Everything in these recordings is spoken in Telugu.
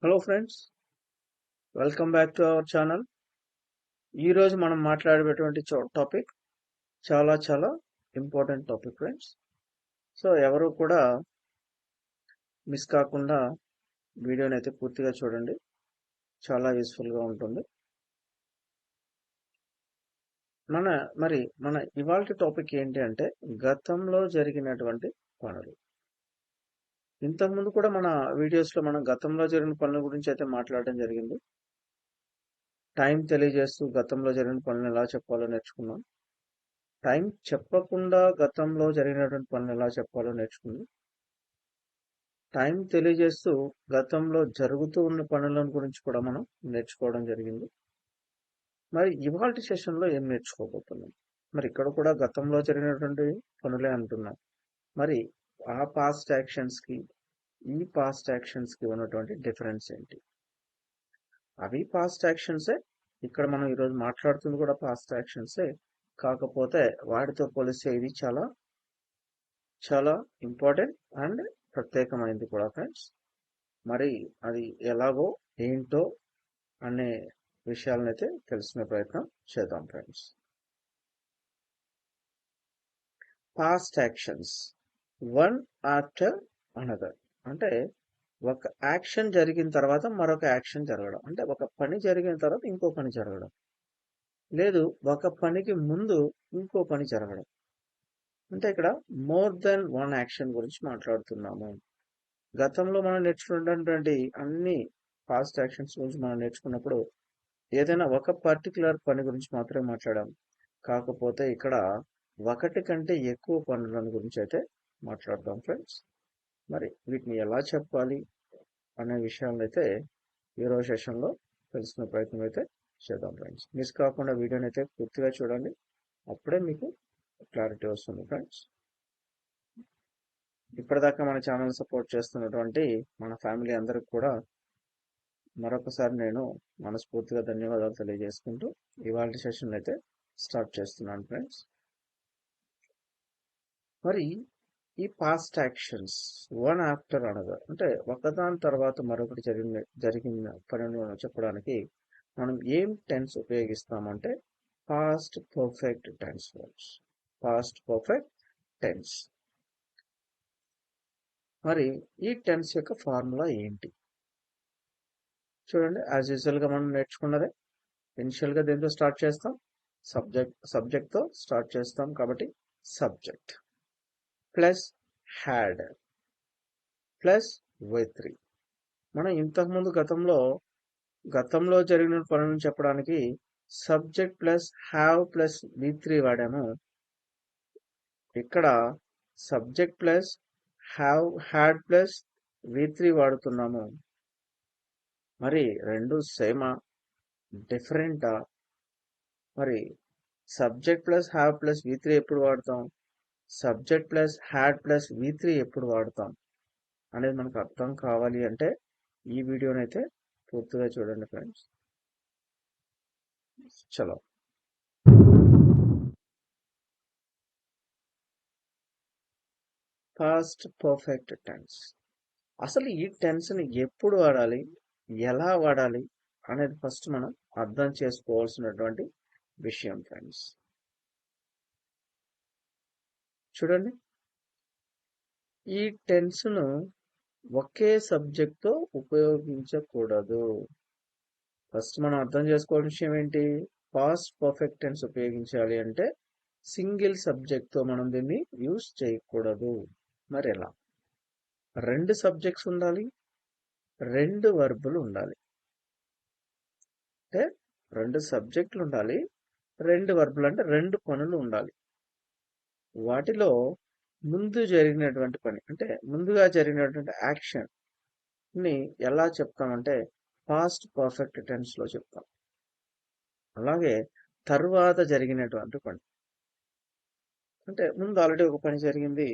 Hello friends, welcome back to our channel. ఈరోజు మనం మాట్లాడేటువంటి టాపిక్ చాలా ఇంపార్టెంట్ టాపిక్ ఫ్రెండ్స్. సో ఎవరు కూడా మిస్ కాకుండా వీడియోని అయితే పూర్తిగా చూడండి, చాలా యూస్ఫుల్గా ఉంటుంది. మన ఇవాల్టి టాపిక్ ఏంటి అంటే గతంలో జరిగినటువంటి పనులు. ఇంతకుముందు కూడా మన వీడియోస్లో మనం గతంలో జరిగిన పనుల గురించి అయితే మాట్లాడడం జరిగింది. టైం తెలియజేస్తూ గతంలో జరిగిన పనులు ఎలా చెప్పాలో నేర్చుకున్నాం. టైం చెప్పకుండా గతంలో జరిగినటువంటి పనులు ఎలా చెప్పాలో నేర్చుకుంది. టైం తెలియజేస్తూ గతంలో జరుగుతూ ఉన్న పనుల గురించి కూడా మనం నేర్చుకోవడం జరిగింది. మరి ఇవాల్టి సెషన్లో ఏం నేర్చుకోబోతున్నాం? మరి ఇక్కడ కూడా గతంలో జరిగినటువంటి పనులే అంటున్నాం. మరి ఆ పాస్ట్ యాక్షన్స్కి ఈ పాస్ట్ యాక్షన్స్కి ఉన్నటువంటి డిఫరెన్స్ ఏంటి? అవి పాస్ట్ యాక్షన్సే, ఇక్కడ మనం ఈరోజు మాట్లాడుతుంది కూడా పాస్ట్ యాక్షన్సే. కాకపోతే వాటితో పోలిస్తే ఇది చాలా ఇంపార్టెంట్ అండ్ ప్రత్యేకమైనది కూడా ఫ్రెండ్స్. మరి అది ఎలాగో ఏంటో అనే విషయాలను అయితే తెలుసుకునే ప్రయత్నం చేద్దాం friends. Past actions one after another అంటే ఒక యాక్షన్ జరిగిన తర్వాత మరొక యాక్షన్ జరగడం, అంటే ఒక పని జరిగిన తర్వాత ఇంకో పని జరగడం, లేదు ఒక పనికి ముందు ఇంకో పని జరగడం. అంటే ఇక్కడ మోర్ దెన్ వన్ యాక్షన్ గురించి మాట్లాడుతున్నాము. గతంలో మనం నేర్చుకున్నటువంటి అన్ని పాస్ట్ యాక్షన్స్ గురించి మనం నేర్చుకున్నప్పుడు ఏదైనా ఒక పర్టికులర్ పని గురించి మాత్రమే మాట్లాడాం. కాకపోతే ఇక్కడ ఒకటి కంటే ఎక్కువ పనుల గురించి అయితే మాట్లాడతాం ఫ్రెండ్స్. మరి వీటిని ఎలా చెప్పాలి అనే విషయాలను అయితే ఈరోజు సెషన్లో తెలుసుకునే ప్రయత్నం అయితే చేద్దాం ఫ్రెండ్స్. మిస్ కాకుండా వీడియోని అయితే పూర్తిగా చూడండి, అప్పుడే మీకు క్లారిటీ వస్తుంది ఫ్రెండ్స్. ఇప్పటిదాకా మన ఛానల్ సపోర్ట్ చేస్తున్నటువంటి మన ఫ్యామిలీ అందరికి కూడా మరొకసారి నేను మనస్ఫూర్తిగా ధన్యవాదాలు తెలియజేసుకుంటూ ఇవాళ సెషన్ అయితే స్టార్ట్ చేస్తున్నాను ఫ్రెండ్స్. మరి ఈ past actions one after another అంటే ఒకదాని తర్వాత మరొకటి జరిగిన పనులను చెప్పడానికి మనం ఏం టెన్స్ ఉపయోగిస్తామంటే past perfect tense words. Past perfect tense. మరి ఈ టెన్స్ యొక్క ఫార్ములా ఏంటి చూడండి. యాజ్ యూజువల్ గా మనం నేర్చుకున్నదే. ఇనిషియల్ గా దేంతో స్టార్ట్ చేస్తాం? సబ్జెక్ట్ తో స్టార్ట్ చేస్తాం. కాబట్టి subject plus had plus V3. మనం ఇంతకుముందు గతంలో జరిగిన పనులను చెప్పడానికి subject plus have plus V3 వాడాము. ఇక్కడ subject plus have had plus V3 వాడుతున్నాము. మరి రెండు సేమా డిఫరెంటా? మరి subject plus have plus V3 ఎప్పుడు వాడతాం, subject plus had plus V3 ఎప్పుడు వాడతాం అనేది మనకు అర్థం కావాలి అంటే ఈ వీడియోని అయితే పూర్తిగా చూడండి ఫ్రెండ్స్. చలో పాస్ట్ పర్ఫెక్ట్ టెన్స్. అసలు ఈ టెన్స్ని ఎప్పుడు వాడాలి, ఎలా వాడాలి అనేది ఫస్ట్ మనం అర్థం చేసుకోవాల్సినటువంటి విషయం ఫ్రెండ్స్. చూడండి, ఈ టెన్స్ను ఒకే సబ్జెక్ట్తో ఉపయోగించకూడదు. ఫస్ట్ మనం అర్థం చేసుకోవాల్సిన విషయం ఏంటి? పాస్ట్ పర్ఫెక్ట్ టెన్స్ ఉపయోగించాలి అంటే సింగిల్ సబ్జెక్ట్తో మనం దీన్ని యూజ్ చేయకూడదు. మరి ఎలా? రెండు సబ్జెక్ట్స్ ఉండాలి, రెండు వర్బులు ఉండాలి. అంటే రెండు సబ్జెక్టులు ఉండాలి, రెండు వర్బులు అంటే రెండు పనులు ఉండాలి. వాటిలో ముందు జరిగినటువంటి పని అంటే ముందుగా జరిగినటువంటి యాక్షన్ ని ఎలా చెప్తామంటే పాస్ట్ పర్ఫెక్ట్ టెన్స్ లో చెప్తాం. అలాగే తరువాత జరిగినటువంటి పని అంటే ముందు ఆల్రెడీ ఒక పని జరిగింది,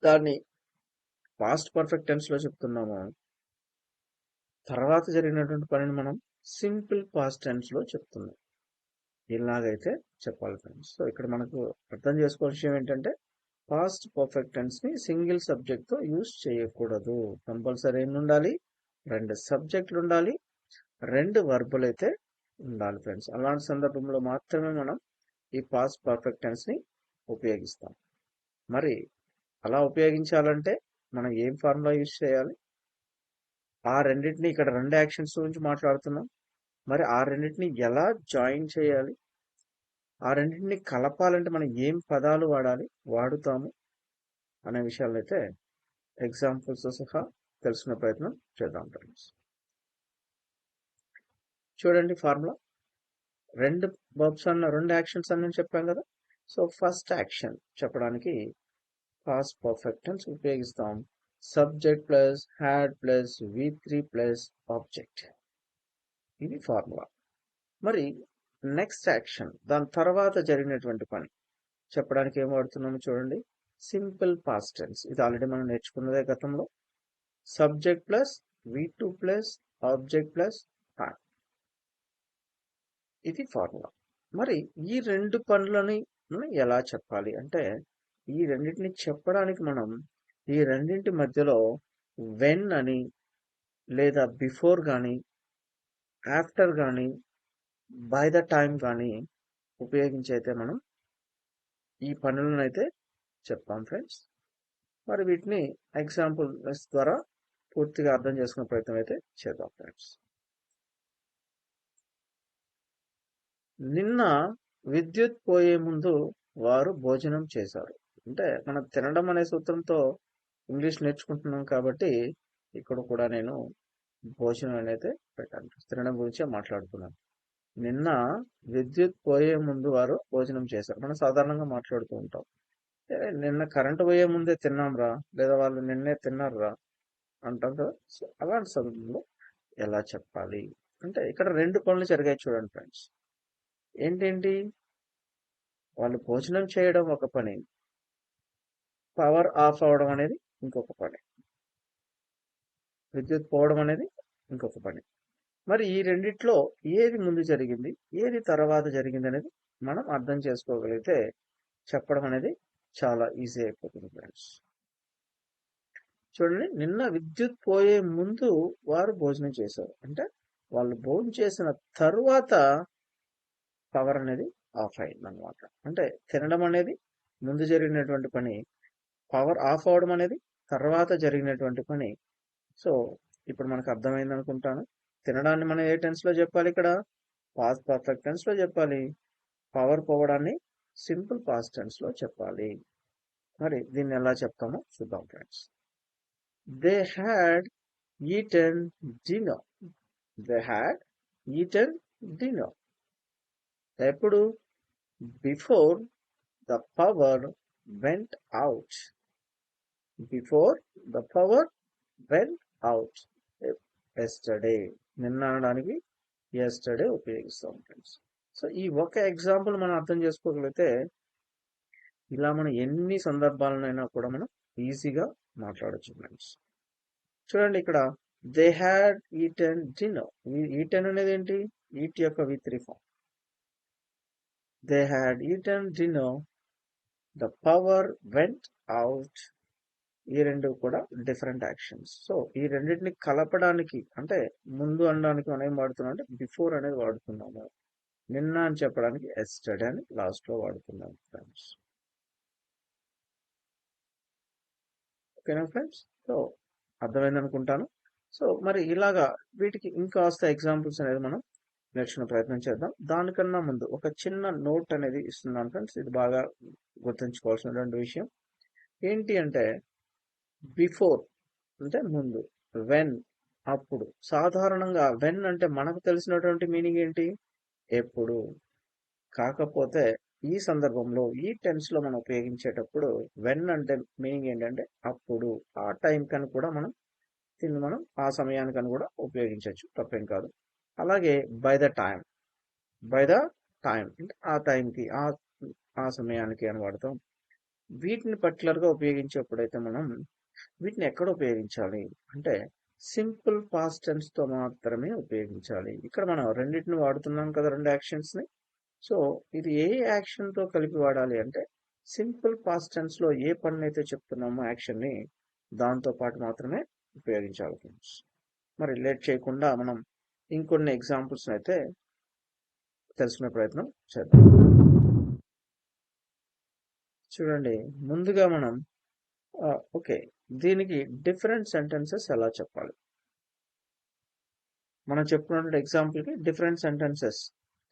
దాన్ని పాస్ట్ పర్ఫెక్ట్ టెన్స్ లో చెప్తున్నాము. తర్వాత జరిగినటువంటి పనిని మనం సింపుల్ పాస్ట్ టెన్స్ లో చెప్తున్నాం. ఇలాగైతే చెప్పాలి ఫ్రెండ్స్. సో ఇక్కడ మనకు అర్థం చేసుకోవాల్సిన విషయం ఏంటంటే పాస్ట్ పర్ఫెక్ట్ టెన్స్ ని సింగిల్ సబ్జెక్ట్ తో యూజ్ చేయకూడదు. కంపల్సరీ ఎన్ని ఉండాలి? 2 సబ్జెక్టులు ఉండాలి, 2 వర్బులు అయితే ఉండాలి ఫ్రెండ్స్. అలాంటి సందర్భంలో మాత్రమే మనం ఈ పాస్ట్ పర్ఫెక్ట్ టెన్స్ ని ఉపయోగిస్తాం. మరి అలా ఉపయోగించాలంటే మనం ఏం ఫార్ములా యూజ్ చేయాలి? ఆ రెండింటిని ఇక్కడ 2 యాక్షన్స్ గురించి మాట్లాడుతున్నాం. మరి ఆ రెండింటిని ఎలా జాయిన్ చేయాలి? ఆ రెండింటిని కలపాలంటే మనం ఏం పదాలు వాడుతాము అనే విషయాలు అయితే ఎగ్జాంపుల్స్ సహా తెలుసుకునే ప్రయత్నం చేద్దాం ఫ్రెండ్స్. చూడండి ఫార్ములా. 2 వర్బ్స్ అన్న 2 యాక్షన్స్ అని నేను చెప్పాను కదా. సో ఫస్ట్ యాక్షన్ చెప్పడానికి పాస్ట్ పర్ఫెక్ట్ టెన్స్ ఉపయోగిస్తాం. Subject plus had plus V3 plus object. ఇది ఫార్ములా. మరి నెక్స్ట్ యాక్షన్ దాని తర్వాత జరిగినటువంటి పని చెప్పడానికి ఏం వాడుతున్నాము చూడండి. Simple past tense. ఇది ఆల్రెడీ మనం నేర్చుకున్నదే గతంలో. Subject plus V2 plus object plus had. ఇది ఫార్ములా. మరి ఈ 2 పనులని మనం ఎలా చెప్పాలి అంటే, ఈ రెండింటిని చెప్పడానికి మనం ఈ రెండింటి మధ్యలో వెన్ అని లేదా బిఫోర్ కానీ ఆఫ్టర్ కానీ బై ద టైం కానీ ఉపయోగించి అయితే మనం ఈ పనులను అయితే చెప్తాం ఫ్రెండ్స్. మరి వీటిని ఎగ్జాంపుల్స్ ద్వారా పూర్తిగా అర్థం చేసుకునే ప్రయత్నం అయితే చేద్దాం ఫ్రెండ్స్. నిన్న విద్యుత్ పోయే ముందు వారు భోజనం చేశారు. అంటే మనం తినడం అనే సూత్రంతో ఇంగ్లీష్ నేర్చుకుంటున్నాం కాబట్టి ఇక్కడ కూడా నేను భోజనం అనేది పెట్టాను. తినడం గురించే మాట్లాడుతున్నాను. నిన్న విద్యుత్ పోయే ముందు వారు భోజనం చేశారు. మనం సాధారణంగా మాట్లాడుతూ ఉంటాం. నిన్న కరెంటు పోయే ముందే తిన్నాం రా, లేదా వాళ్ళు నిన్నే తిన్నారు రా అంటాం కదా. సో అలాంటి సందర్భంలో ఎలా చెప్పాలి అంటే ఇక్కడ 2 పనులు జరిగాయి చూడండి ఫ్రెండ్స్. ఏంటేంటి? వాళ్ళు భోజనం చేయడం ఒక పని, పవర్ ఆఫ్ అవడం అనేది ఇంకొక పని, విద్యుత్ పోవడం అనేది ఇంకొక పని. మరి ఈ రెండిట్లో ఏది ముందు జరిగింది, ఏది తర్వాత జరిగింది అనేది మనం అర్థం చేసుకోగలిగితే చెప్పడం అనేది చాలా ఈజీ అయిపోతుంది ఫ్రెండ్స్. చూడండి, నిన్న విద్యుత్ పోయే ముందు వారు భోజనం చేశారు. అంటే వాళ్ళు భోజనం చేసిన తరువాత పవర్ అనేది ఆఫ్ అయింది అనమాట. అంటే తినడం అనేది ముందు జరిగినటువంటి పని, పవర్ ఆఫ్ అవడం అనేది తర్వాత జరిగినటువంటి పని. సో ఇప్పుడు మనకు అర్థమైంది అనుకుంటాను. తినడాన్ని మనం ఏ టెన్స్ లో చెప్పాలి? ఇక్కడ పాస్ట్ పర్ఫెక్ట్ టెన్స్ లో చెప్పాలి. పవర్ పోవడాన్ని సింపుల్ పాస్ట్ టెన్స్ లో చెప్పాలి. మరి దీన్ని ఎలా చెప్తామో చూద్దాం friends. They had eaten dinner. They had eaten dinner. ఎప్పుడు? Before the power went out. Before the power went out. Yesterday. నిన్న అనడానికి ఎస్టర్డే ఉపయోగిస్తాం ఫ్రెండ్స్. సో ఈ ఒక ఎగ్జాంపుల్ మనం అర్థం చేసుకోగలిగితే ఇలా మనం ఎన్ని సందర్భాలనైనా కూడా మనం ఈజీగా మాట్లాడచ్చు ఫ్రెండ్స్. చూడండి ఇక్కడ they had eaten dinner. Eaten అనేది ఏంటి? ఈట్ యొక్క V3 form. They had eaten dinner. The power went out. ఈ రెండు కూడా డిఫరెంట్ యాక్షన్స్. సో ఈ రెండింటిని కలపడానికి అంటే ముందు అనడానికి మనం ఏం వాడుతున్నాం అంటే బిఫోర్ అనేది వాడుతున్నాము. నిన్న అని చెప్పడానికి ఎస్టర్డే అని లాస్ట్ లో వాడుతున్నాం ఫ్రెండ్స్. ఓకేనా ఫ్రెండ్స్? సో అర్థమైంది అనుకుంటాను. సో మరి ఇలాగా వీటికి ఇంకాస్త ఎగ్జాంపుల్స్ అనేది మనం నేర్చుకునే ప్రయత్నం చేద్దాం. దానికన్నా ముందు ఒక చిన్న నోట్ అనేది ఇస్తున్నాను ఫ్రెండ్స్. ఇది బాగా గుర్తుంచుకోవాల్సినటువంటి విషయం ఏంటి అంటే బిఫోర్ అంటే ముందు, వెన్ అప్పుడు. సాధారణంగా వెన్ అంటే మనకు తెలిసినటువంటి మీనింగ్ ఏంటి? ఎప్పుడు. కాకపోతే ఈ సందర్భంలో ఈ టెన్స్ లో మనం ఉపయోగించేటప్పుడు వెన్ అంటే మీనింగ్ ఏంటంటే అప్పుడు, ఆ టైం కని కూడా మనం ఆ సమయానికని కూడా ఉపయోగించవచ్చు, తప్పేం కాదు. అలాగే by the time. By the time అంటే ఆ టైంకి, ఆ సమయానికి అని వాడతాం. వీటిని పర్టికులర్ గా ఉపయోగించేప్పుడైతే మనం వీటిని ఎక్కడ ఉపయోగించాలి అంటే సింపుల్ పాస్ట్ టెన్స్ తో మాత్రమే ఉపయోగించాలి. ఇక్కడ మనం రెండింటిని వాడుతున్నాం కదా, 2 యాక్షన్స్ ని. సో ఇది ఏ యాక్షన్ తో కలిపి వాడాలి అంటే సింపుల్ పాస్ట్ టెన్స్ లో ఏ పని అయితే చెప్తున్నామో యాక్షన్ ని దాంతో పాటు మాత్రమే ఉపయోగించాలి ఫ్రెండ్స్. మరి లేట్ చేయకుండా మనం ఇంకొన్ని ఎగ్జాంపుల్స్ అయితే తెలుసుకునే ప్రయత్నం చేద్దాం. చూడండి, ముందుగా మనం ఓకే, దీనికి డిఫరెంట్ సెంటెన్సెస్ ఎలా చెప్పాలి, మనం చెప్పుకున్నటువంటి ఎగ్జాంపుల్కి డిఫరెంట్ సెంటెన్సెస్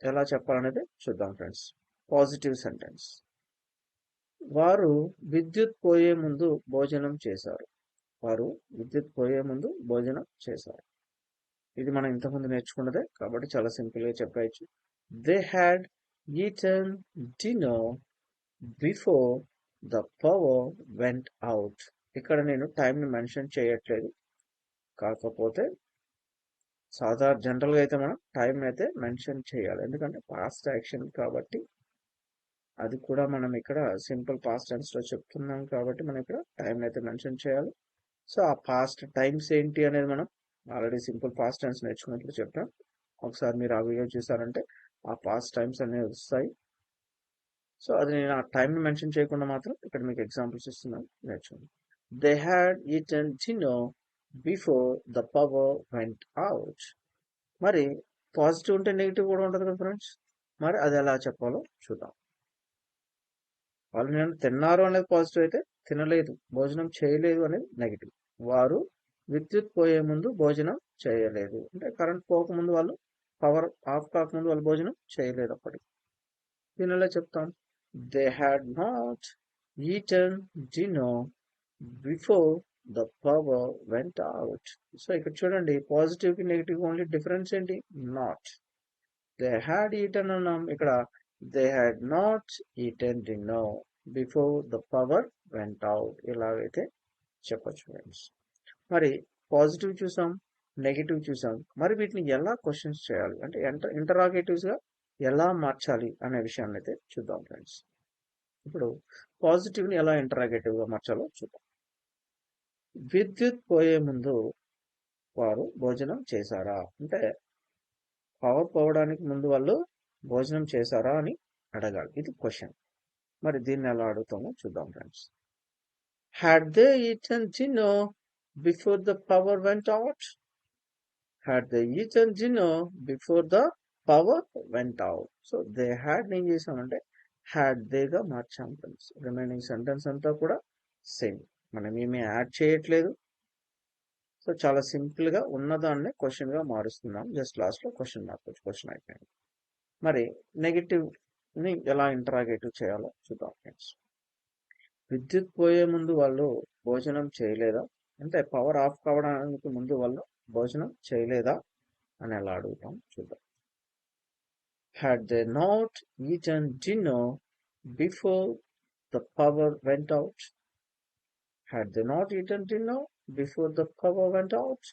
ఎలా చెప్పాలనేది చూద్దాం ఫ్రెండ్స్. పాజిటివ్ సెంటెన్స్, వారు విద్యుత్ పోయే ముందు భోజనం చేశారు. వారు విద్యుత్ పోయే ముందు భోజనం చేశారు. ఇది మనం ఇంతకుముందు నేర్చుకున్నదే కాబట్టి చాలా సింపుల్ గా చెప్పవచ్చు. They had eaten dinner before the power went out. ఇక్కడ నేను టైంని మెన్షన్ చేయట్లేదు, కాకపోతే జనరల్ గా అయితే మనం టైం అయితే మెన్షన్ చేయాలి, ఎందుకంటే పాస్ట్ యాక్షన్ కాబట్టి. అది కూడా మనం ఇక్కడ సింపుల్ పాస్ట్ టెన్స్ లో చెప్తున్నాం కాబట్టి మనం ఇక్కడ టైం అయితే మెన్షన్ చేయాలి. సో ఆ పాస్ట్ టైమ్స్ ఏంటి అనేది మనం ఆల్రెడీ సింపుల్ పాస్ట్ టెన్స్ నేర్చుకున్నట్లు చెప్పాం. ఒకసారి మీరు ఆ వీడియో చూసారంటే ఆ పాస్ట్ టైమ్స్ అనేవి వస్తాయి. సో అది నేను ఆ టైంని మెన్షన్ చేయకుండా మాత్రం ఇక్కడ మీకు ఎగ్జాంపుల్స్ ఇస్తున్నాను, నేర్చుకోండి. They had eaten dinner before the power went out. మరి పాజిటివ్ ఉంటే నెగిటివ్ కూడా ఉంటుంది కదా ఫ్రెండ్స్, మరి అది ఎలా చెప్పాలో చూద్దాం. వాళ్ళు నేను తిన్నారు అనేది పాజిటివ్ అయితే, తినలేదు భోజనం చేయలేదు అనేది నెగిటివ్. వారు విద్యుత్ పోయే ముందు భోజనం చేయలేదు అంటే కరెంట్ పోకముందు వాళ్ళు, పవర్ ఆఫ్ కాకముందు వాళ్ళు భోజనం చేయలేదు. అప్పటికి దీని ఎలా చెప్తాం, they had not eaten dinner before the power went out. So ఇక్కడ చూడండి, పాజిటివ్ కి నెగిటివ్ ఓన్లీ డిఫరెన్స్ ఏంటి, నాట్. దే హ్యాడ్ ఈటన్ అన్నాం, ఇక్కడ they had not eaten dinner before the power went out. ఇలాగైతే చెప్పచ్చు ఫ్రెండ్స్. మరి పాజిటివ్ చూసాం, నెగిటివ్ చూసాం, మరి వీటిని ఎలా క్వశ్చన్స్ చేయాలి అంటే ఇంటరాగేటివ్స్ గా ఎలా మార్చాలి అనే విషయాన్ని అయితే చూద్దాం ఫ్రెండ్స్. ఇప్పుడు పాజిటివ్ ని ఎలా ఇంటరాగేటివ్ గా మార్చాలో చూద్దాం. విద్యుత్ పోయే ముందు వారు భోజనం చేశారా అంటే పవర్ పోవడానికి ముందు వాళ్ళు భోజనం చేశారా అని అడగాలి, ఇది క్వశ్చన్. మరి దీన్ని ఎలా అడుగుతామో చూద్దాం friends. Had they eaten dinner before the power went out. Had they eaten dinner before the power went out. So they had ఏం చేసామంటే హ్యాడ్ దేగా మార్చాం ఫ్రెండ్స్. రిమైనింగ్ సెంటెన్స్ అంతా కూడా సేమ్, మనం ఏమీ యాడ్ చేయట్లేదు. సో చాలా సింపుల్ గా ఉన్నదాన్ని క్వశ్చన్ గా మారుస్తున్నాం, జస్ట్ లాస్ట్ లో క్వశ్చన్ మార్చవచ్చు, క్వశ్చన్ అయిపోయింది. మరి నెగిటివ్ ని ఎలా ఇంటరాగేటివ్ చేయాలో చూద్దాం ఫ్రెండ్స్. విద్యుత్ పోయే ముందు వాళ్ళు భోజనం చేయలేదా అంటే పవర్ ఆఫ్ కావడానికి ముందు వాళ్ళు భోజనం చేయలేదా అని ఎలా అడుగుతాం చూద్దాం. Had they not eaten dinner before the power went out. Had they not eaten dinner before the power went out.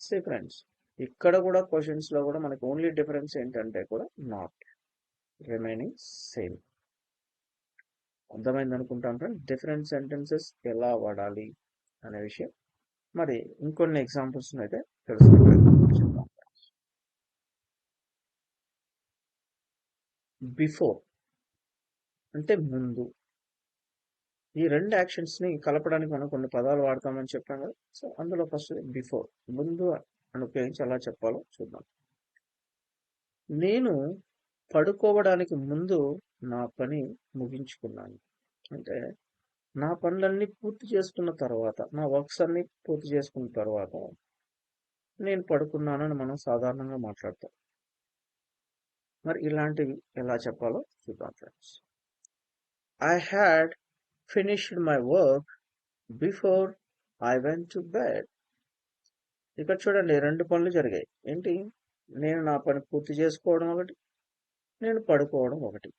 Say friends, ఇక్కడ కూడా క్వశ్చన్స్ లో కూడా మనకి ఓన్లీ డిఫరెన్స్ ఏంటంటే కూడా నాట్, రిమైనింగ్ సేమ్. అర్థమైంది అనుకుంటాను ఫ్రెండ్, డిఫరెంట్ సెంటెన్సెస్ ఎలా వాడాలి అనే విషయం. మరి ఇంకొన్ని ఎగ్జాంపుల్స్ అయితే తెలుసుకునే ప్రయత్నం చేద్దాం. బిఫోర్ అంటే ముందు, ఈ రెండు యాక్షన్స్ ని కలపడానికి మనం కొన్ని పదాలు వాడతామని చెప్పాం కదా. సో అందులో ఫస్ట్ బిఫోర్, ముందు అని ఉపయోగించి ఎలా చెప్పాలో చూద్దాం. నేను పడుకోవడానికి ముందు నా పని ముగించుకున్నాను అంటే నా పనులన్నీ పూర్తి చేసుకున్న తర్వాత, నా వర్క్స్ అన్ని పూర్తి చేసుకున్న తర్వాత నేను పడుకున్నానని మనం సాధారణంగా మాట్లాడతాం. మరి ఇలాంటివి ఎలా చెప్పాలో చూద్దాం friends. I had finished my work before I went to bed. ఇక్కడ చూడండి, రెండు పనులు జరిగాయి. ఏంటి, నేను నా పని పూర్తి చేసుకోవడం ఒకటి, నేను పడుకోవడం ఒకటి.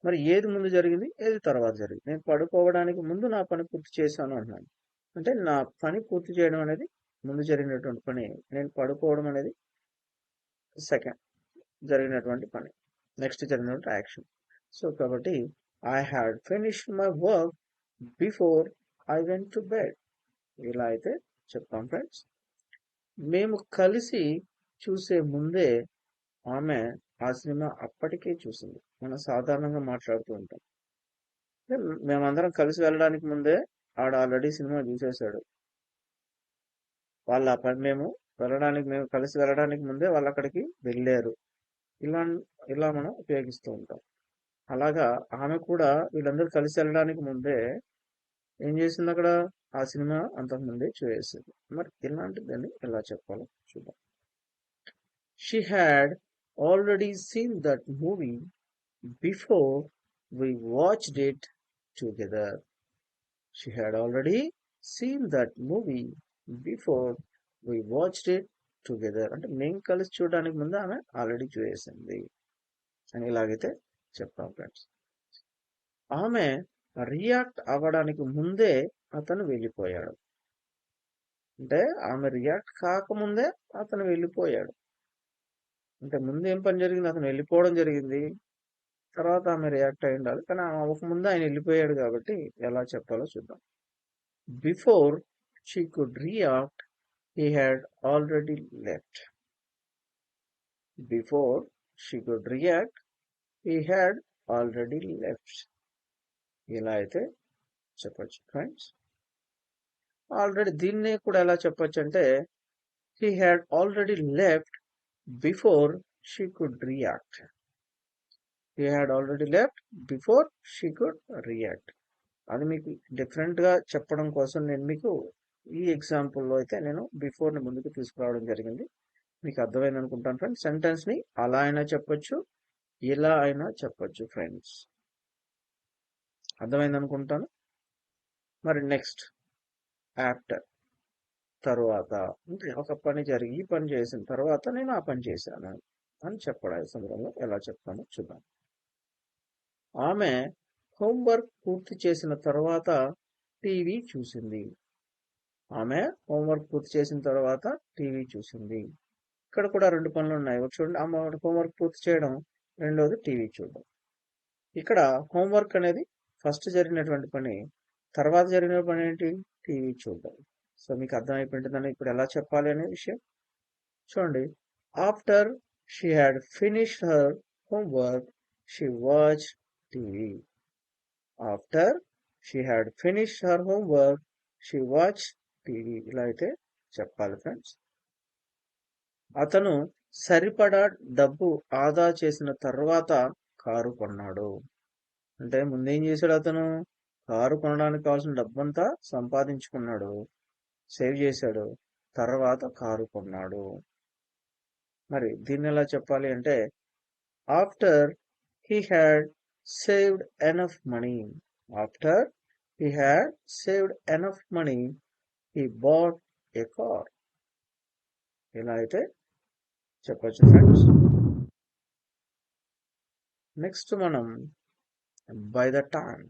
మరి ఏది ముందు జరిగింది, ఏది తర్వాత జరిగింది? నేను పడుకోవడానికి ముందు నా పని పూర్తి చేశాను అంటున్నాను, అంటే నా పని పూర్తి చేయడం అనేది ముందు జరిగినటువంటి పని, నేను పడుకోవడం అనేది సెకండ్ జరిగినటువంటి పని, నెక్స్ట్ జరిగినటువంటి యాక్షన్. సో కాబట్టి I had finished my work before I went to bed. ఇలా అయితే చెప్తాం ఫ్రెండ్స్. మేము కలిసి చూసే ముందే ఆమె ఆ సినిమా అప్పటికే చూసింది. మనం సాధారణంగా మాట్లాడుతూ ఉంటాం, మేమందరం కలిసి వెళ్ళడానికి ముందే ఆడ ఆల్రెడీ సినిమా చూసేశాడు. మేము మేము కలిసి వెళ్ళడానికి ముందే వాళ్ళు అక్కడికి వెళ్ళారు. ఇలా ఇలా మనం ఉపయోగిస్తూ ఉంటాం. అలాగా ఆమె కూడా వీళ్ళందరూ కలిసి వెళ్ళడానికి ముందే ఏం చేసింది అక్కడ? ఆ సినిమా అంతకు ముందే చూసేసింది. మరి ఇలాంటిదని ఎలా చెప్పాలో చూద్దాం. She had already seen that movie before we watched it together. She had already seen that movie before we watched it together. అంటే మేము కలిసి చూడడానికి ముందు ఆమె ఆల్రెడీ చూసేసింది అని ఇలాగైతే చెప్తాం ఫ్రెండ్స్. ఆమె రియాక్ట్ అవ్వడానికి ముందే అతను వెళ్ళిపోయాడు. అంటే ఆమె రియాక్ట్ కాకముందే అతను వెళ్ళిపోయాడు. అంటే ముందు ఏం పని జరిగింది? అతను వెళ్ళిపోవడం జరిగింది. తర్వాత ఆమె రియాక్ట్ అయి ఉండాలి. కానీ ఆమె అవ్వకముందే ఆయన వెళ్ళిపోయాడు కాబట్టి ఎలా చెప్పాలో చూద్దాం. Before she could react he had already left. Before she could react, he had already left. ఇలా అయితే చెప్పచ్చు ఫ్రెండ్స్. ఆల్రెడీ దీన్నే కూడా ఎలా చెప్పచ్చు అంటే he had already left before she could react. He had already left before she could react. అది మీకు డిఫరెంట్గా చెప్పడం కోసం నేను మీకు ఈ ఎగ్జాంపుల్లో అయితే నేను బిఫోర్ని ముందుకు తీసుకురావడం జరిగింది. మీకు అర్థమైంది అనుకుంటాను ఫ్రెండ్స్. సెంటెన్స్ని అలా అయినా చెప్పొచ్చు, ఇలా అయినా చెప్పొచ్చు ఫ్రెండ్స్. అర్థమైంది అనుకుంటాను. మరి నెక్స్ట్ ఆఫ్టర్, తరువాత అంటే ఒక పని జరిగి ఈ పని చేసిన తర్వాత నేను ఆ పని చేశాను అని చెప్పడం సందర్భంలో ఎలా చెప్తామో చూద్దాం. ఆమె హోంవర్క్ పూర్తి చేసిన తర్వాత టీవీ చూసింది. ఆమె హోంవర్క్ పూర్తి చేసిన తర్వాత టీవీ చూసింది. ఇక్కడ కూడా రెండు పనులు ఉన్నాయి. ఒకటి చూడండి, ఆమె హోంవర్క్ పూర్తి చేయడం, రెండవది టీవీ చూడడం. ఇక్కడ హోంవర్క్ అనేది ఫస్ట్ జరిగినటువంటి పని, తర్వాత జరిగిన పని ఏంటి? టీవీ చూడడం. సో మీకు అర్థమైపోయింటుందని ఇప్పుడు ఎలా చెప్పాలి అనే విషయం చూడండి. After she had finished her homework she watch TV. After she had finished her homework she watch TV. ఇలా అయితే చెప్పాలి ఫ్రెండ్స్. అతను సరిపడా డబ్బు ఆదా చేసిన తర్వాత కారు కొన్నాడు. అంటే ముందేం చేశాడు? అతను కారు కొనడానికి కావాల్సిన డబ్బంతా సంపాదించుకున్నాడు, సేవ్ చేశాడు, తర్వాత కారు కొన్నాడు. మరి దీన్ని ఎలా చెప్పాలి అంటే after he had saved enough money. After he had saved enough money he bought a car. ఇలా అయితే చెప్పచ్చు ఫ్రెండ్స్. నెక్స్ట్ మనం బై ద టైం,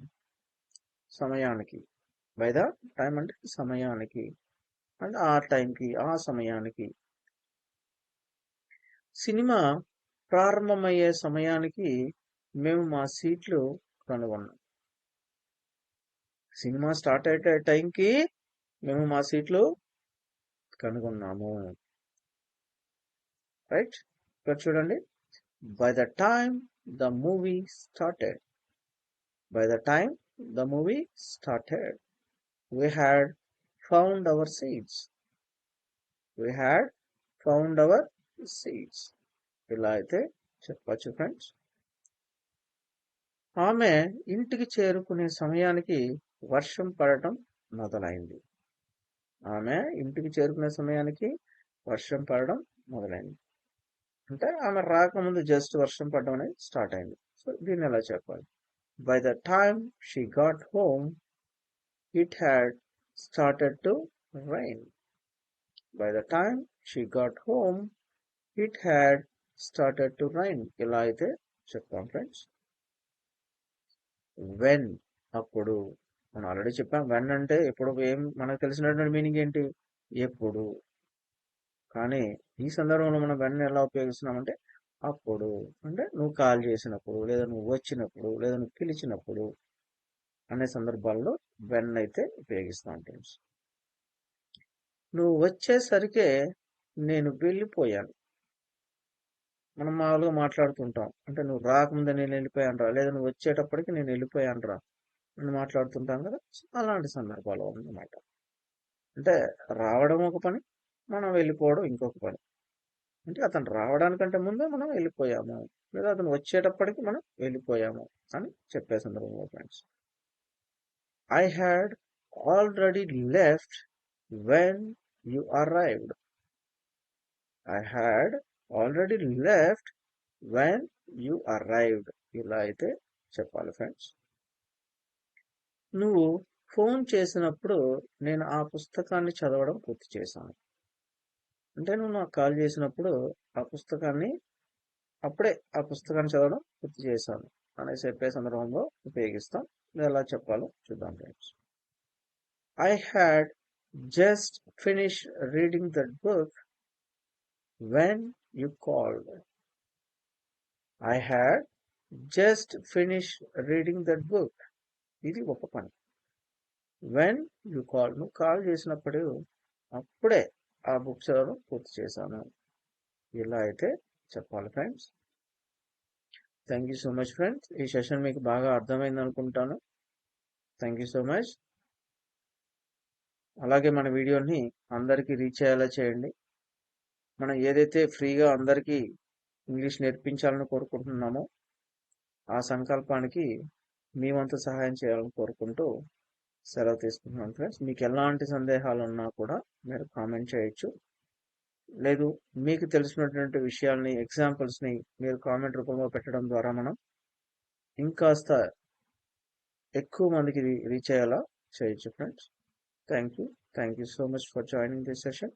సమయానికి. బై ద టైం అంటే సమయానికి, అంటే ఆ టైంకి, ఆ సమయానికి. సినిమా ప్రారంభమయ్యే సమయానికి మేము మా సీట్లు కనుగొన్నాం. సినిమా స్టార్ట్ అయ్యే టైంకి మేము మా సీట్లు కనుగొన్నాము. రైట్, ఇక్కడ చూడండి. By the time the movie started. By the time the movie started we had found our seats. We had found our seats. ఇలా అయితే చెప్పచ్చు ఫ్రెండ్స్. ఆమె ఇంటికి చేరుకునే సమయానికి వర్షం పడటం మొదలైంది. ఆమె ఇంటికి చేరుకునే సమయానికి వర్షం పడడం మొదలైంది. అంటే ఆమె రాకముందు జస్ట్ వర్షం పడడం అనేది స్టార్ట్ అయింది. సో దీన్ని ఎలా చెప్పాలి? By the time she got home it had started to rain. By the time she got home, it had started to rain. ఇలా అయితే చెప్తాం ఫ్రెండ్స్. వెన్, అప్పుడు. మనం ఆల్రెడీ చెప్పాం వెన్ అంటే ఎప్పుడు. ఏం మనకు తెలిసినటువంటి మీనింగ్ ఏంటి? ఎప్పుడు. కానీ ఈ సందర్భంలో మనం వెన్ ఎలా ఉపయోగిస్తున్నామంటే అప్పుడు. అంటే నువ్వు కాల్ చేసినప్పుడు, లేదా నువ్వు వచ్చినప్పుడు, లేదా నువ్వు పిలిచినప్పుడు అనే సందర్భాల్లో వెన్ అయితే ఉపయోగిస్తాం ఫ్రెండ్స్. నువ్వు వచ్చేసరికే నేను వెళ్ళిపోయాను. మనం మామూలుగా మాట్లాడుతుంటాం. అంటే నువ్వు రాకముందే నేను వెళ్ళిపోయాను రా, లేదా నువ్వు వచ్చేటప్పటికి నేను వెళ్ళిపోయాను రా అని మాట్లాడుతుంటాం కదా. అలాంటి సందర్భాలు అన్నమాట. అంటే రావడం ఒక పని, మనం వెళ్ళిపోవడం ఇంకొక పని. అంటే అతను రావడానికంటే ముందే మనం వెళ్ళిపోయాము, లేదా అతను వచ్చేటప్పటికి మనం వెళ్ళిపోయాము అని చెప్పే సందర్భంలో friends. I had already left when you arrived. I had already left when you arrived. ఇలా అయితే చెప్పాలి ఫ్రెండ్స్. నువ్వు ఫోన్ చేసినప్పుడు నేను ఆ పుస్తకాన్ని చదవడం పూర్తి చేశాను. అంటే నువ్వు నాకు కాల్ చేసినప్పుడు ఆ పుస్తకాన్ని అప్పుడే ఆ పుస్తకాన్ని చదవడం పూర్తి చేశాను అనేసి చెప్పే సందర్భంలో ఉపయోగిస్తాం. ఇది ఎలా చెప్పాలో చూద్దాం friends. I had just finished reading that book when you called. I had just finished reading that book. ఇది ఒక పని. When you called, నువ్వు కాల్ చేసినప్పుడు అప్పుడే ఆ బుక్ చదవడం పూర్తి చేశాను. ఇలా అయితే చెప్పాలి friends. Thank you so much friends. ఈ సెషన్ మీకు బాగా అర్థమైంది అనుకుంటాను. Thank you so much. అలాగే మన వీడియోని అందరికీ రీచ్ అయ్యేలా చేయండి. మనం ఏదైతే ఫ్రీగా అందరికీ ఇంగ్లీష్ నేర్పించాలని కోరుకుంటున్నామో ఆ సంకల్పానికి మీ వంతు సహాయం చేయాలని కోరుకుంటూ సెలవు తీసుకుంటున్నాను ఫ్రెండ్స్. మీకు ఎలాంటి సందేహాలు ఉన్నా కూడా మీరు కామెంట్ చేయొచ్చు. లేదు మీకు తెలిసినటువంటి విషయాల్ని, ఎగ్జాంపుల్స్ని మీరు కామెంట్ రూపంలో పెట్టడం ద్వారా మనం ఇంకాస్త ఎక్కువ మందికి రీచ్ అయ్యేలా చేయొచ్చు friends. Thank you so much for joining this session.